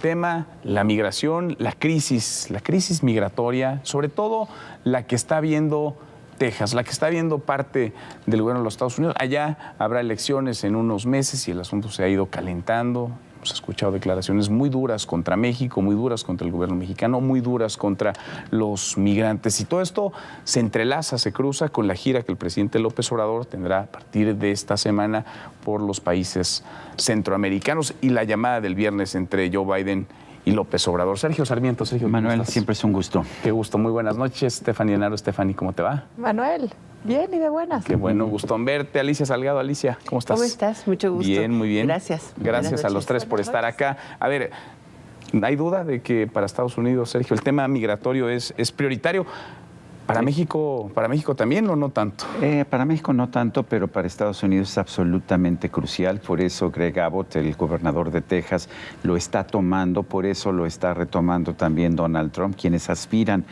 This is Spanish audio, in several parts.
Tema, la migración, la crisis migratoria, sobre todo la que está viendo Texas, la que está viendo parte del gobierno de los Estados Unidos. Allá habrá elecciones en unos meses y el asunto se ha ido calentando. Hemos escuchado declaraciones muy duras contra México, muy duras contra el gobierno mexicano, muy duras contra los migrantes. Y todo esto se entrelaza, se cruza con la gira que el presidente López Obrador tendrá a partir de esta semana por los países centroamericanos y la llamada del viernes entre Joe Biden y López Obrador. Sergio Sarmiento. Sergio, Manuel, siempre es un gusto. Qué gusto, muy buenas noches. Stephanie Enaro. Stephanie, ¿cómo te va? Manuel, bien y de buenas. Qué bueno, gusto en verte. Alicia Salgado. Alicia, ¿cómo estás? ¿Cómo estás? Mucho gusto. Bien, muy bien. Gracias. Gracias a los tres por estar acá. A ver, ¿hay duda de que para Estados Unidos, Sergio, el tema migratorio es prioritario? ¿Para México también o no tanto? Para México no tanto, pero para Estados Unidos es absolutamente crucial. Por eso Greg Abbott, el gobernador de Texas, lo está tomando, por eso lo está retomando también Donald Trump, quienes aspiran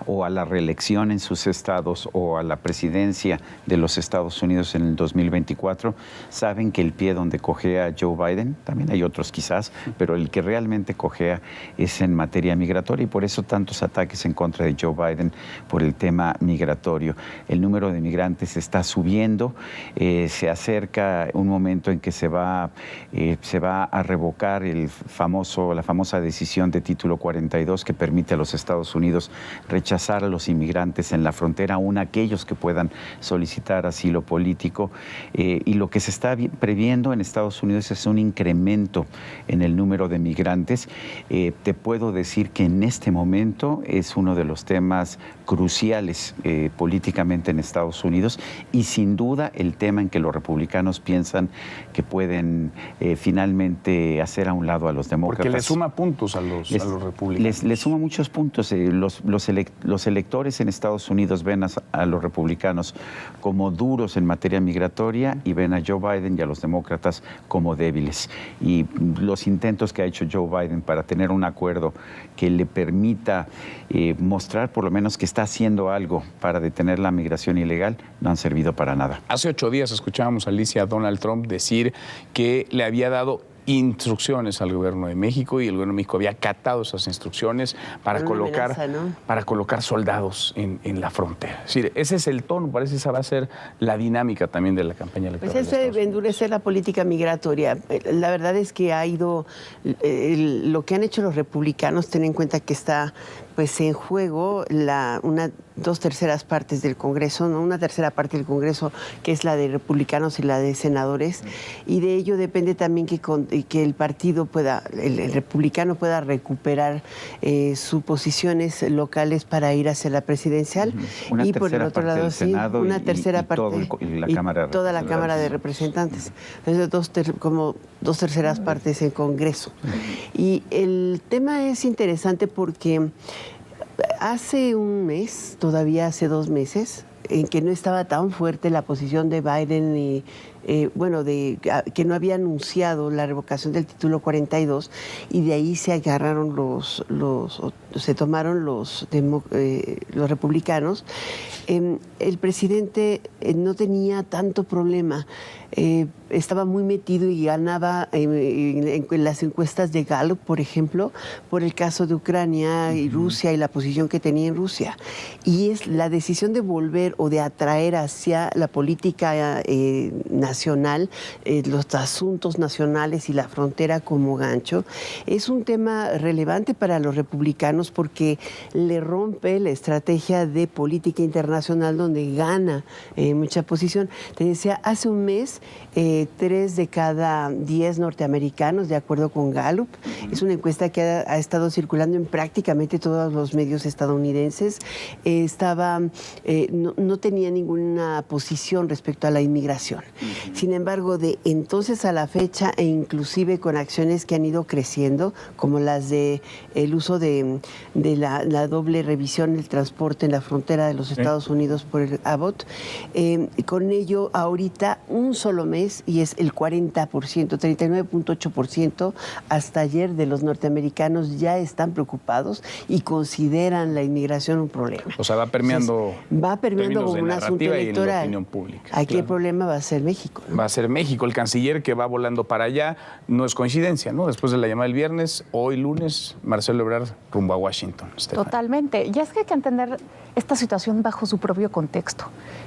o a la reelección en sus estados o a la presidencia de los Estados Unidos en el 2024, saben que el pie donde cojea Joe Biden, también hay otros quizás, pero el que realmente cojea es en materia migratoria y por eso tantos ataques en contra de Joe Biden por el tema migratorio. El número de migrantes está subiendo, se acerca un momento en que se va a revocar la famosa decisión de título 42 que permite a los Estados Unidos rechazar a los inmigrantes en la frontera, aún aquellos que puedan solicitar asilo político. Y lo que se está previendo en Estados Unidos es un incremento en el número de migrantes. Te puedo decir que en este momento es uno de los temas cruciales políticamente en Estados Unidos y sin duda el tema en que los republicanos piensan que pueden finalmente hacer a un lado a los demócratas. Porque le suma puntos a los republicanos. Les suma muchos puntos. Los electores en Estados Unidos ven a los republicanos como duros en materia migratoria y ven a Joe Biden y a los demócratas como débiles. Y los intentos que ha hecho Joe Biden para tener un acuerdo que le permita mostrar por lo menos que está haciendo algo para detener la migración ilegal no han servido para nada. Hace 8 días escuchábamos a Alicia a Donald Trump decir que le había dado instrucciones al gobierno de México y el gobierno de México había acatado esas instrucciones para colocar soldados en la frontera. Es decir, ese es el tono, parece que esa va a ser la dinámica también de la campaña electoral. Pues es endurecer la política migratoria. La verdad es que ha ido, lo que han hecho los republicanos, ten en cuenta que está pues en juego dos terceras partes del Congreso, ¿no? Una tercera parte del Congreso, que es la de republicanos y la de senadores, y de ello depende también que el partido el republicano pueda recuperar sus posiciones locales para ir hacia la presidencial. Una y por el otro lado, sí, una tercera parte y toda la Cámara de Representantes. Entonces, como dos terceras partes en Congreso. Y el tema es interesante porque hace un mes, todavía hace 2 meses, en que no estaba tan fuerte la posición de Biden y que no había anunciado la revocación del título 42 y de ahí se agarraron se tomaron los republicanos. El presidente no tenía tanto problema. Estaba muy metido y ganaba en las encuestas de Gallup, por ejemplo, por el caso de Ucrania y Rusia y la posición que tenía en Rusia. Y es la decisión de volver o de atraer hacia la política nacional, los asuntos nacionales y la frontera como gancho, es un tema relevante para los republicanos porque le rompe la estrategia de política internacional donde gana mucha posición. Te decía, hace un mes 3 de cada 10 norteamericanos, de acuerdo con Gallup. Es una encuesta que ha estado circulando en prácticamente todos los medios estadounidenses. No tenía ninguna posición respecto a la inmigración. Sin embargo, de entonces a la fecha, e inclusive con acciones que han ido creciendo, como las de el uso de la doble revisión del transporte en la frontera de los Estados Unidos por el Abbott, con ello ahorita un solo mes, y es el 40%, 39.8% hasta ayer de los norteamericanos ya están preocupados y consideran la inmigración un problema. O sea, va permeando como un asunto electoral. opinión pública. Aquí el problema va a ser México. México, ¿no? Va a ser México. El canciller que va volando para allá no es coincidencia, ¿no? Después de la llamada del viernes, hoy lunes, Marcelo Ebrard rumbo a Washington. Totalmente. Y es que hay que entender esta situación bajo su propio contexto.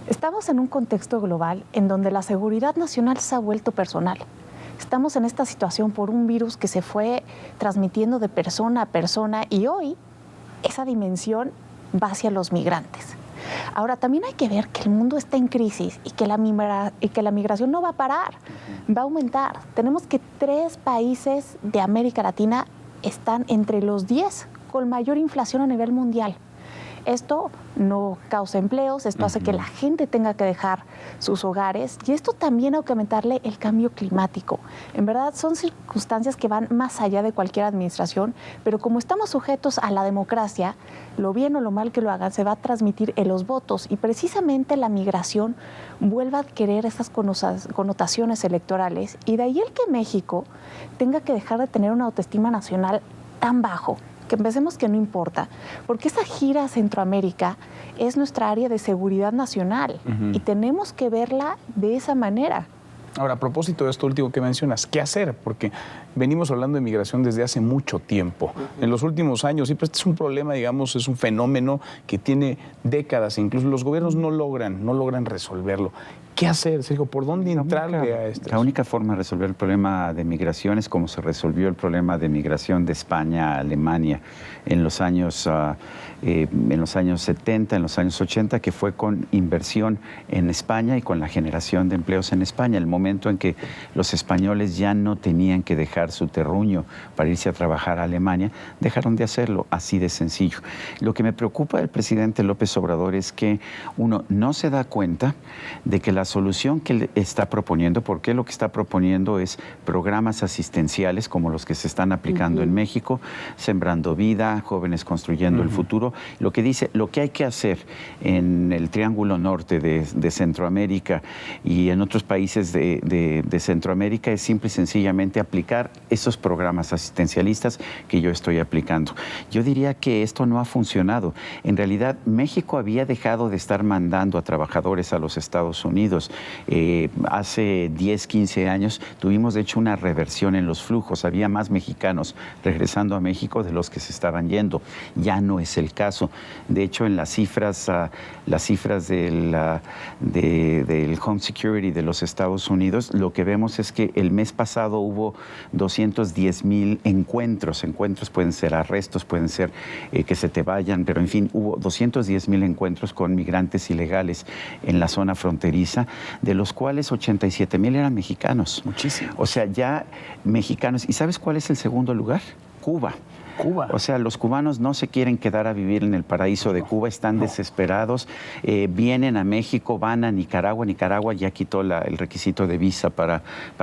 Estamos en un contexto global en donde la seguridad nacional se ha vuelto personal. Estamos en esta situación por un virus que se fue transmitiendo de persona a persona y hoy esa dimensión va hacia los migrantes. Ahora, también hay que ver que el mundo está en crisis y que la migración no va a parar, va a aumentar. Tenemos que 3 países de América Latina están entre los 10 con mayor inflación a nivel mundial. Esto no causa empleos, esto hace que la gente tenga que dejar sus hogares y esto también hay que aumentarle el cambio climático. En verdad son circunstancias que van más allá de cualquier administración, pero como estamos sujetos a la democracia, lo bien o lo mal que lo hagan se va a transmitir en los votos y precisamente la migración vuelve a adquirir esas connotaciones electorales y de ahí el que México tenga que dejar de tener una autoestima nacional tan bajo. Que empecemos que no importa, porque esa gira a Centroamérica es nuestra área de seguridad nacional y tenemos que verla de esa manera. Ahora, a propósito de esto último que mencionas, ¿qué hacer? Porque venimos hablando de migración desde hace mucho tiempo. En los últimos años, sí, pero este es un problema, digamos, es un fenómeno que tiene décadas, incluso los gobiernos no logran resolverlo. ¿Qué hacer, Sergio? ¿Por dónde entrarle a esto? La única forma de resolver el problema de migración es como se resolvió el problema de migración de España a Alemania en los años 70, en los años 80, que fue con inversión en España y con la generación de empleos en España. El momento en que los españoles ya no tenían que dejar su terruño para irse a trabajar a Alemania, dejaron de hacerlo, así de sencillo. Lo que me preocupa del presidente López Obrador es que uno no se da cuenta de que la solución que él está proponiendo, porque lo que está proponiendo es programas asistenciales como los que se están aplicando en México, Sembrando Vida, Jóvenes Construyendo el Futuro. Lo que dice, lo que hay que hacer en el Triángulo Norte de Centroamérica y en otros países de Centroamérica es simple y sencillamente aplicar esos programas asistencialistas que yo estoy aplicando. Yo diría que esto no ha funcionado. En realidad, México había dejado de estar mandando a trabajadores a los Estados Unidos. Hace 10, 15 años tuvimos de hecho una reversión en los flujos. Había más mexicanos regresando a México de los que se estaban yendo. Ya no es el caso. De hecho, en las cifras del Home Security de los Estados Unidos, lo que vemos es que el mes pasado hubo 210,000 encuentros. Encuentros pueden ser arrestos, pueden ser que se te vayan, pero en fin, hubo 210,000 encuentros con migrantes ilegales en la zona fronteriza, de los cuales 87,000 eran mexicanos. Muchísimo. O sea, ya mexicanos. ¿Y sabes cuál es el segundo lugar? Cuba. O sea, los cubanos no se quieren quedar a vivir en el paraíso de Cuba, están desesperados, vienen a México, van a Nicaragua. Nicaragua ya quitó el requisito de visa para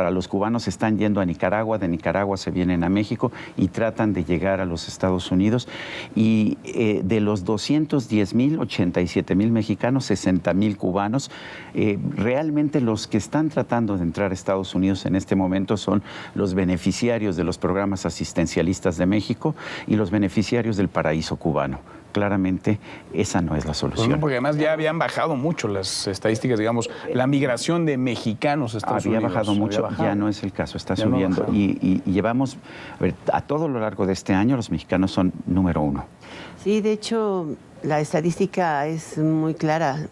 los cubanos, están yendo a Nicaragua, de Nicaragua se vienen a México y tratan de llegar a los Estados Unidos. Y de los 210,000, 87,000 mexicanos, 60,000 cubanos. Realmente los que están tratando de entrar a Estados Unidos en este momento son los beneficiarios de los programas asistencialistas de México y los beneficiarios del paraíso cubano. Claramente esa no es la solución. Pues no, porque además ya habían bajado mucho las estadísticas, digamos, la migración de mexicanos a Estados Unidos. Había bajado mucho, ya no es el caso, está subiendo. No y llevamos, a todo lo largo de este año, los mexicanos son número 1. Sí, de hecho, la estadística es muy clara.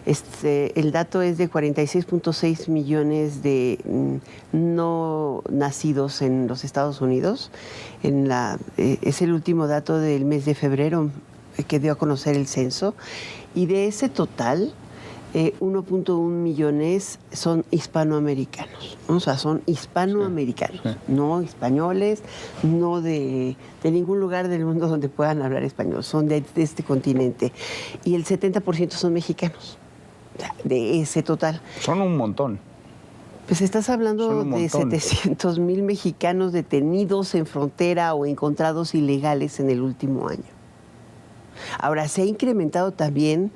El dato es de 46.6 millones de no nacidos en los Estados Unidos. Es el último dato del mes de febrero que dio a conocer el censo. Y de ese total, 1.1 millones son hispanoamericanos. O sea, son hispanoamericanos, no españoles, no de ningún lugar del mundo donde puedan hablar español, son de este continente. Y el 70% son mexicanos, de ese total. Son un montón. Pues estás hablando de 700,000 mexicanos detenidos en frontera o encontrados ilegales en el último año. Ahora, se ha incrementado también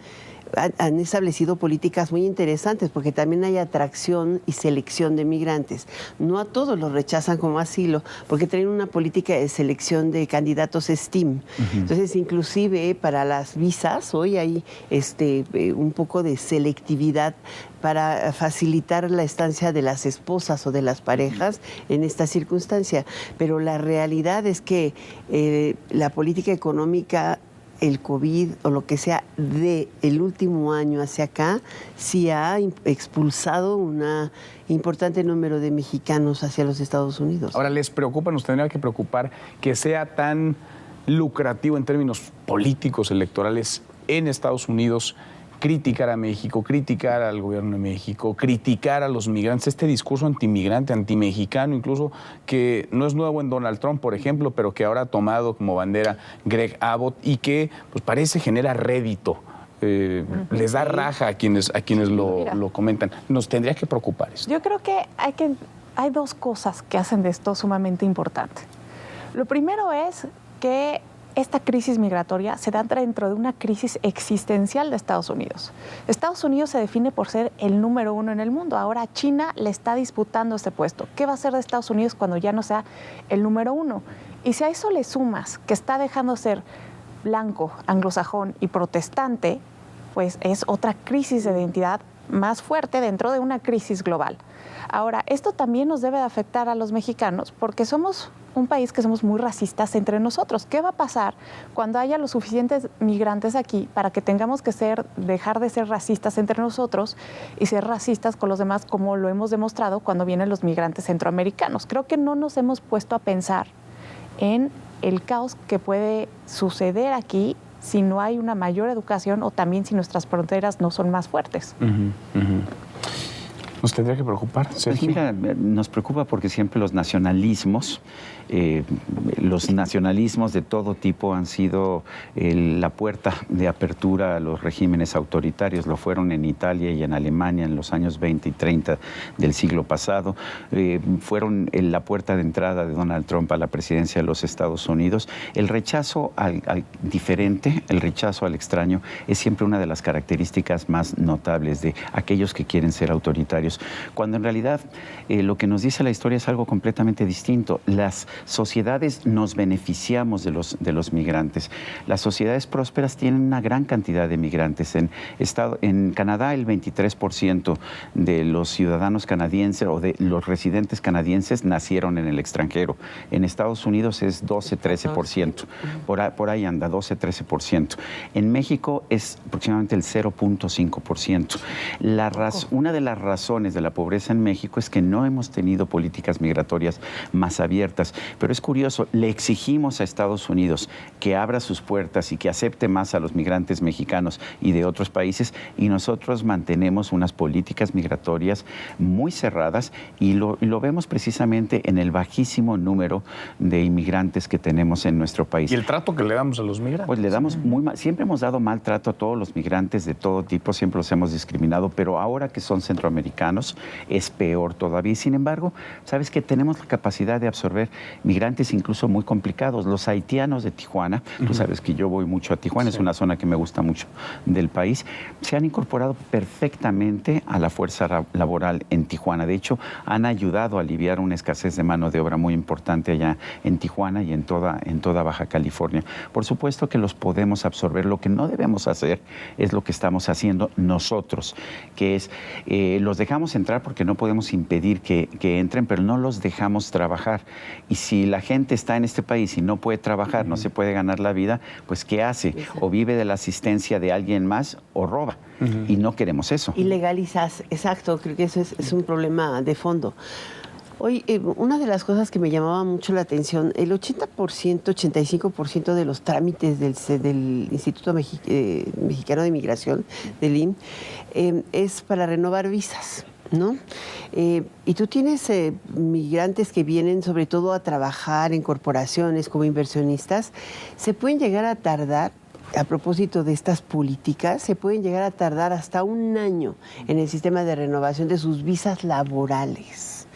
han establecido políticas muy interesantes, porque también hay atracción y selección de migrantes. No a todos los rechazan como asilo, porque tienen una política de selección de candidatos STEAM. Entonces, inclusive para las visas, hoy hay un poco de selectividad para facilitar la estancia de las esposas o de las parejas en esta circunstancia. Pero la realidad es que la política económica, el COVID o lo que sea de el último año hacia acá, sí ha expulsado un importante número de mexicanos hacia los Estados Unidos. Ahora, ¿les preocupa, nos tendría que preocupar que sea tan lucrativo en términos políticos, electorales en Estados Unidos criticar a México, criticar al gobierno de México, criticar a los migrantes, este discurso antimigrante, antimexicano, incluso que no es nuevo en Donald Trump, por ejemplo, pero que ahora ha tomado como bandera Greg Abbott y que pues parece genera rédito, les da raja a quienes lo comentan. Nos tendría que preocupar esto. Yo creo que hay dos cosas que hacen de esto sumamente importante. Lo primero es que esta crisis migratoria se da dentro de una crisis existencial de Estados Unidos. Estados Unidos se define por ser el número 1 en el mundo. Ahora China le está disputando este puesto. ¿Qué va a hacer de Estados Unidos cuando ya no sea el número 1? Y si a eso le sumas que está dejando de ser blanco, anglosajón y protestante, pues es otra crisis de identidad más fuerte dentro de una crisis global. Ahora, esto también nos debe de afectar a los mexicanos porque somos un país que somos muy racistas entre nosotros. ¿Qué va a pasar cuando haya los suficientes migrantes aquí para que tengamos que dejar de ser racistas entre nosotros y ser racistas con los demás, como lo hemos demostrado cuando vienen los migrantes centroamericanos? Creo que no nos hemos puesto a pensar en el caos que puede suceder aquí si no hay una mayor educación o también si nuestras fronteras no son más fuertes. ¿Nos tendría que preocupar, Sergio? Pues mira, nos preocupa porque siempre los nacionalismos de todo tipo han sido la puerta de apertura a los regímenes autoritarios. Lo fueron en Italia y en Alemania en los años 20 y 30 del siglo pasado. Fueron la puerta de entrada de Donald Trump a la presidencia de los Estados Unidos. El rechazo al diferente, el rechazo al extraño, es siempre una de las características más notables de aquellos que quieren ser autoritarios, cuando en realidad lo que nos dice la historia es algo completamente distinto. Las sociedades nos beneficiamos de los migrantes. Las sociedades prósperas tienen una gran cantidad de migrantes. En Canadá, el 23% de los ciudadanos canadienses o de los residentes canadienses nacieron en el extranjero. En Estados Unidos es 12-13%. Por ahí anda, 12-13%. En México es aproximadamente el 0.5%. Una de las razones de la pobreza en México es que no hemos tenido políticas migratorias más abiertas. Pero es curioso, le exigimos a Estados Unidos que abra sus puertas y que acepte más a los migrantes mexicanos y de otros países, y nosotros mantenemos unas políticas migratorias muy cerradas y lo vemos precisamente en el bajísimo número de inmigrantes que tenemos en nuestro país. ¿Y el trato que le damos a los migrantes? Pues le damos muy mal. Siempre hemos dado mal trato a todos los migrantes de todo tipo, siempre los hemos discriminado, pero ahora que son centroamericanos es peor todavía. Y sin embargo, sabes que tenemos la capacidad de absorber migrantes incluso muy complicados. Los haitianos de Tijuana, tú sabes que yo voy mucho a Tijuana, es una zona que me gusta mucho del país, se han incorporado perfectamente a la fuerza laboral en Tijuana. De hecho, han ayudado a aliviar una escasez de mano de obra muy importante allá en Tijuana y en toda Baja California. Por supuesto que los podemos absorber. Lo que no debemos hacer es lo que estamos haciendo nosotros, que es los dejamos entrar porque no podemos impedir que entren, pero no los dejamos trabajar. Y si la gente está en este país y no puede trabajar, no se puede ganar la vida, pues ¿qué hace? O vive de la asistencia de alguien más o roba. Y no queremos eso. Y legalizas, exacto, creo que eso es un problema de fondo. Hoy, una de las cosas que me llamaba mucho la atención, el 80%, 85% de los trámites del Instituto Mexicano de Migración, del IMSS, es para renovar visas, ¿no? Y tú tienes migrantes que vienen sobre todo a trabajar en corporaciones como inversionistas, se pueden llegar a tardar, a propósito de estas políticas, se pueden llegar a tardar hasta un año en el sistema de renovación de sus visas laborales.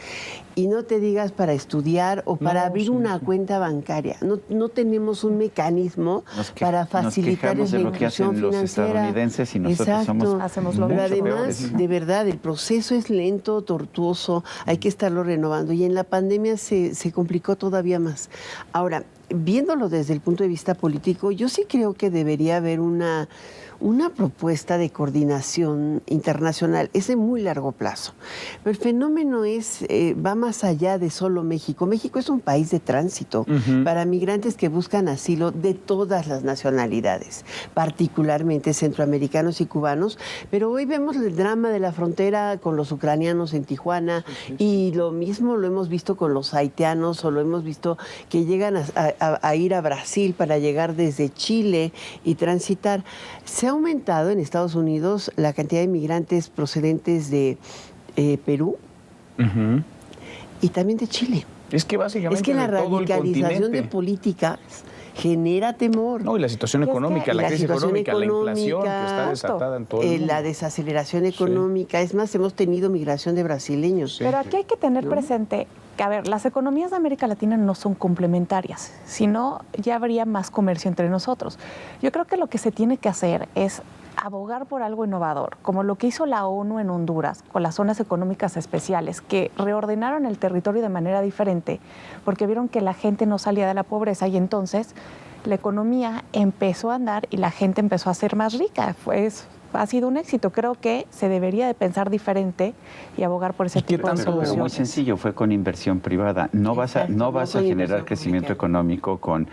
y no te digas para estudiar o para abrir una cuenta bancaria. No tenemos un mecanismo para facilitar la inclusión financiera. Los estadounidenses y nosotros hacemos lo Pero mismo. además, de verdad, el proceso es lento, tortuoso, hay que estarlo renovando y en la pandemia se complicó todavía más. Ahora, viéndolo desde el punto de vista político, yo sí creo que debería haber una propuesta de coordinación internacional. Es de muy largo plazo. Pero el fenómeno va más allá de solo México. México es un país de tránsito para migrantes que buscan asilo de todas las nacionalidades, particularmente centroamericanos y cubanos. Pero hoy vemos el drama de la frontera con los ucranianos en Tijuana y lo mismo lo hemos visto con los haitianos o lo hemos visto que llegan a ir a Brasil para llegar desde Chile y transitar. Se ha aumentado en Estados Unidos la cantidad de migrantes procedentes de Perú y también de Chile. Es que básicamente es que la radicalización de políticas genera temor. No, y la situación económica, la crisis económica, la inflación que está desatada en todo el mundo. La desaceleración económica. Es más, hemos tenido migración de brasileños. Pero aquí hay que tener presente que, a ver, las economías de América Latina no son complementarias, sino ya habría más comercio entre nosotros. Yo creo que lo que se tiene que hacer es abogar por algo innovador, como lo que hizo la ONU en Honduras con las zonas económicas especiales, que reordenaron el territorio de manera diferente, porque vieron que la gente no salía de la pobreza y entonces la economía empezó a andar y la gente empezó a ser más rica. Ha sido un éxito. Creo que se debería de pensar diferente y abogar por ese tipo de soluciones. Pero muy sencillo, fue con inversión privada. No vas a generar crecimiento económico con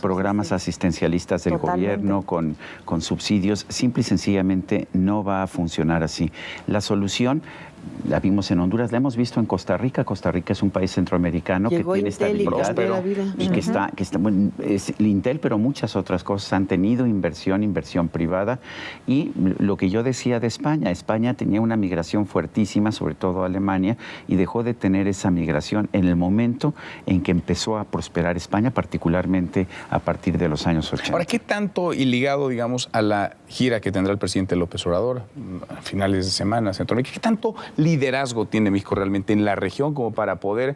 programas asistencialistas del gobierno, con subsidios. Simple y sencillamente no va a funcionar así. La solución la vimos en Honduras, la hemos visto en Costa Rica. Costa Rica es un país centroamericano que tiene estabilidad y que está bueno, es el Intel, pero muchas otras cosas han tenido inversión privada. Y lo que yo decía de España tenía una migración fuertísima, sobre todo a Alemania, y dejó de tener esa migración en el momento en que empezó a prosperar España, particularmente a partir de los años 80. Ahora, ¿qué tanto y ligado, digamos, a la gira que tendrá el presidente López Obrador a finales de semana, Centroamérica, qué tanto liderazgo tiene México realmente en la región como para poder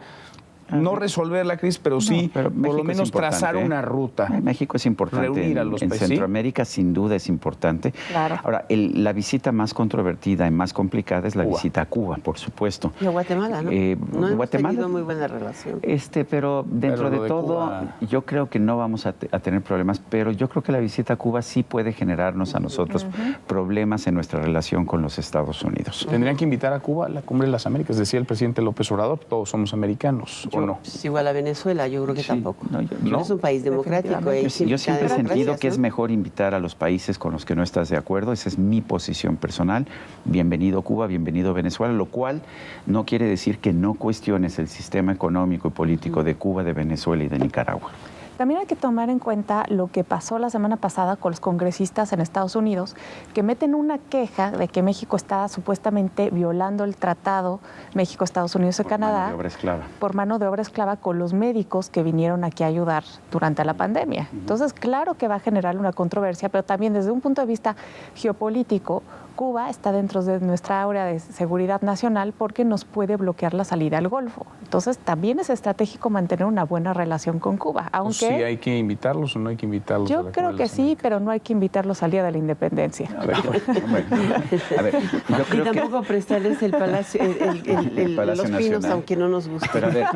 no resolver la crisis, pero sí por lo menos trazar una ruta? México es importante. Reunir a los en países. Centroamérica sin duda es importante. Claro. Ahora, la visita más controvertida y más complicada es la visita a Cuba, por supuesto. Y a Guatemala, ¿no? No hemos tenido muy buena relación. Pero dentro de todo, Cuba, yo creo que no vamos a tener problemas, pero yo creo que la visita a Cuba sí puede generarnos a nosotros problemas en nuestra relación con los Estados Unidos. ¿Tendrían que invitar a Cuba a la Cumbre de las Américas? Decía el presidente López Obrador, todos somos americanos. No. Pues igual a Venezuela, yo creo que tampoco. No es un país democrático. Yo siempre he sentido que es mejor invitar a los países con los que no estás de acuerdo. Esa es mi posición personal. Bienvenido Cuba, bienvenido Venezuela, lo cual no quiere decir que no cuestiones el sistema económico y político de Cuba, de Venezuela y de Nicaragua. También hay que tomar en cuenta lo que pasó la semana pasada con los congresistas en Estados Unidos, que meten una queja de que México está supuestamente violando el tratado México, Estados Unidos y Canadá por mano de obra esclava con los médicos que vinieron aquí a ayudar durante la pandemia. Entonces, claro que va a generar una controversia, pero también desde un punto de vista geopolítico, Cuba está dentro de nuestra área de seguridad nacional porque nos puede bloquear la salida al Golfo. Entonces, también es estratégico mantener una buena relación con Cuba. Aunque ¿sí hay que invitarlos o no hay que invitarlos? Yo creo que sí, pero no hay que invitarlos al Día de la Independencia. A ver, yo creo y tampoco prestarles el Palacio, los Pinos, aunque no nos guste. Pero a ver,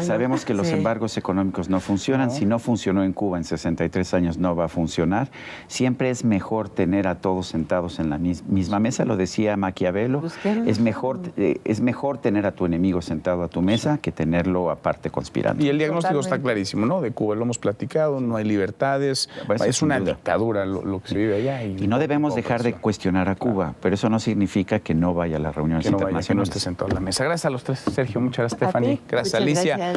sabemos que los embargos económicos no funcionan. Si no funcionó en Cuba en 63 años, no va a funcionar. Siempre es mejor tener a todos sentados en la misma mesa, lo decía Maquiavelo. Es mejor tener a tu enemigo sentado a tu mesa que tenerlo aparte conspirando. Y el diagnóstico está clarísimo, ¿no? De Cuba lo hemos platicado, no hay libertades, es una dictadura lo que se vive allá. Y no debemos dejar de cuestionar a Cuba, pero eso no significa que no vaya a las reuniones internacionales. Que no esté sentado a la mesa. Gracias a los tres, Sergio, muchas gracias, Stephanie, gracias, Alicia.